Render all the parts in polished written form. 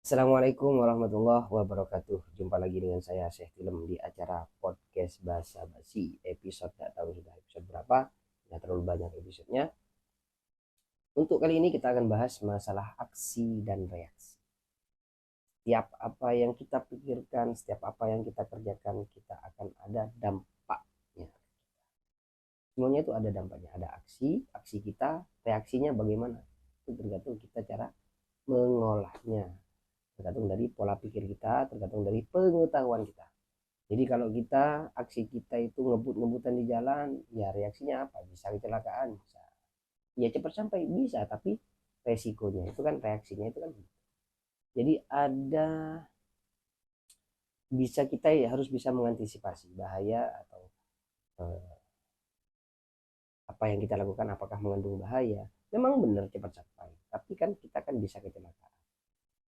Assalamualaikum warahmatullahi wabarakatuh. Jumpa lagi dengan saya Syekh Tilem di acara podcast Basa Basi. Episode tak tahu sudah episode berapa, nggak terlalu banyak episodenya. Untuk kali ini kita akan bahas masalah aksi dan reaksi. Setiap apa yang kita pikirkan, setiap apa yang kita kerjakan, kita akan ada dampaknya. Semuanya itu ada dampaknya. Ada aksi kita, reaksinya bagaimana? Itu tergantung kita cara mengolahnya, tergantung dari pola pikir kita, tergantung dari pengetahuan kita. Jadi kalau kita aksi kita itu ngebut-ngebutan di jalan, ya reaksinya apa? Bisa kecelakaan, bisa. Ya cepat sampai bisa, tapi resikonya itu kan reaksinya itu kan. Jadi ada bisa kita ya harus bisa mengantisipasi bahaya atau eh, apa yang kita lakukan apakah mengandung bahaya. Memang benar cepat sampai, tapi kan kita kan bisa kecelakaan.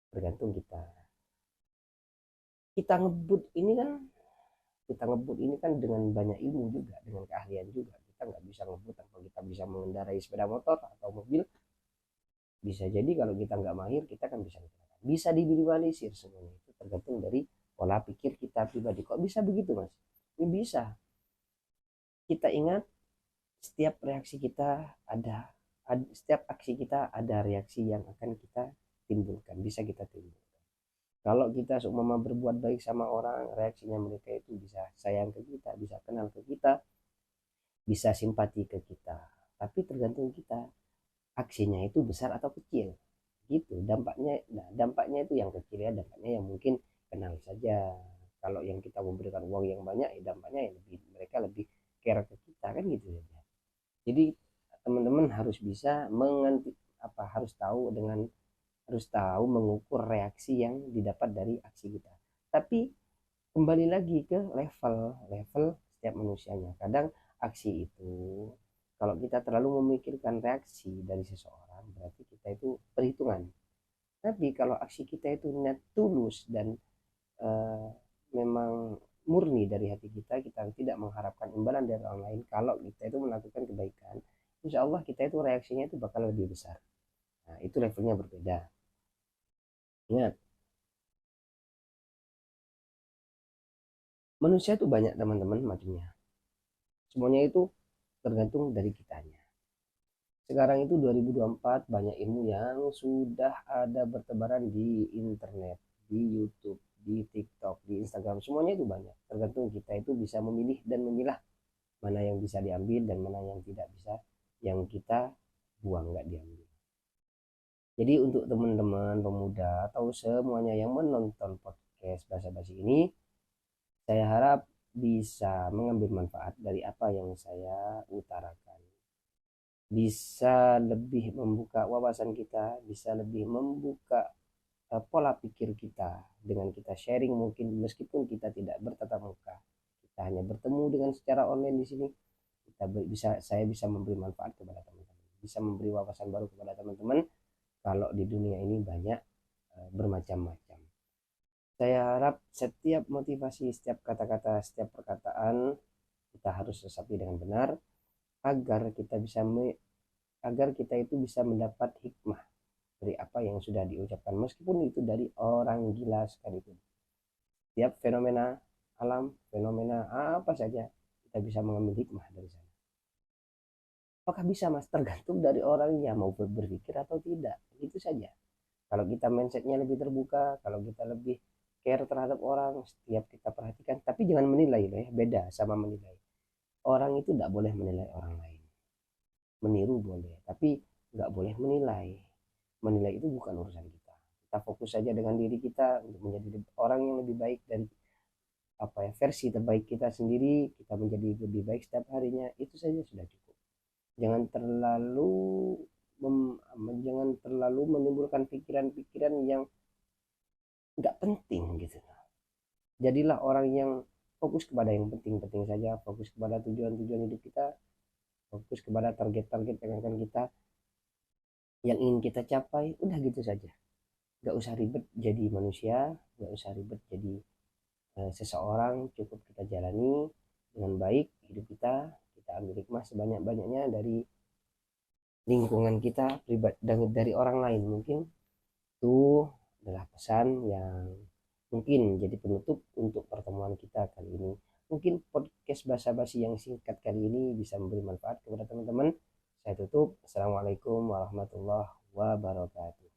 Tergantung kita. Kita ngebut ini kan kita ngebut ini kan dengan banyak ilmu juga, dengan keahlian juga. Kita nggak bisa ngebut tanpa kita bisa mengendarai sepeda motor atau mobil. Bisa jadi kalau kita nggak mahir, kita kan bisa kecelakaan. Bisa diminimalisir semuanya itu tergantung dari pola pikir kita pribadi. Kok bisa begitu, Mas? Ini bisa. Kita ingat setiap reaksi kita setiap aksi kita ada reaksi yang akan kita timbulkan, bisa kita timbulkan. Kalau kita seumpama berbuat baik sama orang, reaksinya mereka itu bisa sayang ke kita, bisa kenal ke kita, bisa simpati ke kita. Tapi tergantung kita, aksinya itu besar atau kecil. Gitu, dampaknya itu yang kecil ya, dampaknya yang mungkin kenal saja. Kalau yang kita memberikan uang yang banyak, ya dampaknya yang lebih mereka lebih care ke kita kan gitu ya. Jadi teman-teman harus bisa harus tahu mengukur reaksi yang didapat dari aksi kita. Tapi kembali lagi ke level level setiap manusianya. Kadang aksi itu kalau kita terlalu memikirkan reaksi dari seseorang berarti kita itu perhitungan. Tapi kalau aksi kita itu niat tulus dan eh, memang murni dari hati kita, kita tidak mengharapkan imbalan dari orang lain. Kalau kita itu melakukan kebaikan, insya Allah kita itu reaksinya itu bakal lebih besar. Nah, itu levelnya berbeda. Ingat, manusia itu banyak teman-teman macamnya. Semuanya itu tergantung dari kitanya. Sekarang itu 2024 banyak ilmu yang sudah ada bertebaran di internet, di YouTube, di TikTok, di Instagram. Semuanya itu banyak. Tergantung kita itu bisa memilih dan memilah mana yang bisa diambil dan mana yang tidak bisa, yang kita buang nggak diambil. Jadi untuk teman-teman pemuda atau semuanya yang menonton podcast Basa Basi ini, saya harap bisa mengambil manfaat dari apa yang saya utarakan. Bisa lebih membuka wawasan kita, bisa lebih membuka pola pikir kita dengan kita sharing mungkin meskipun kita tidak bertatap muka. Kita hanya bertemu dengan secara online di sini. Saya bisa memberi manfaat kepada teman-teman, bisa memberi wawasan baru kepada teman-teman. Kalau di dunia ini banyak bermacam-macam. Saya harap setiap motivasi, setiap kata-kata, setiap perkataan kita harus resapi dengan benar agar kita bisa agar kita itu bisa mendapat hikmah dari apa yang sudah diucapkan meskipun itu dari orang gila sekalipun. Setiap fenomena alam, fenomena apa saja kita bisa mengambil hikmah dari sana. Apakah bisa, Mas? Tergantung dari orangnya mau berpikir atau tidak. Itu saja. Kalau kita mindsetnya lebih terbuka, kalau kita lebih care terhadap orang, setiap kita perhatikan, tapi jangan menilai loh ya, beda sama menilai. Orang itu tidak boleh menilai orang lain. Meniru boleh, tapi nggak boleh menilai. Menilai itu bukan urusan kita. Kita fokus saja dengan diri kita untuk menjadi orang yang lebih baik dan apa ya versi terbaik kita sendiri. Kita menjadi lebih baik setiap harinya. Itu saja sudah cukup. Jangan terlalu jangan terlalu menimbulkan pikiran-pikiran yang nggak penting gitu. Jadilah orang yang fokus kepada yang penting-penting saja, fokus kepada tujuan-tujuan hidup kita, fokus kepada target-target yang akan kita yang ingin kita capai, udah gitu saja. Nggak usah ribet jadi manusia, nggak usah ribet jadi seseorang, cukup kita jalani dengan baik hidup kita, kita ambil hikmah sebanyak-banyaknya dari lingkungan kita pribadi dan dari orang lain mungkin tuh adalah pesan yang mungkin jadi penutup untuk pertemuan kita kali ini. Mungkin podcast basa-basi yang singkat kali ini bisa memberi manfaat kepada teman-teman. Saya tutup. Assalamualaikum warahmatullahi wabarakatuh.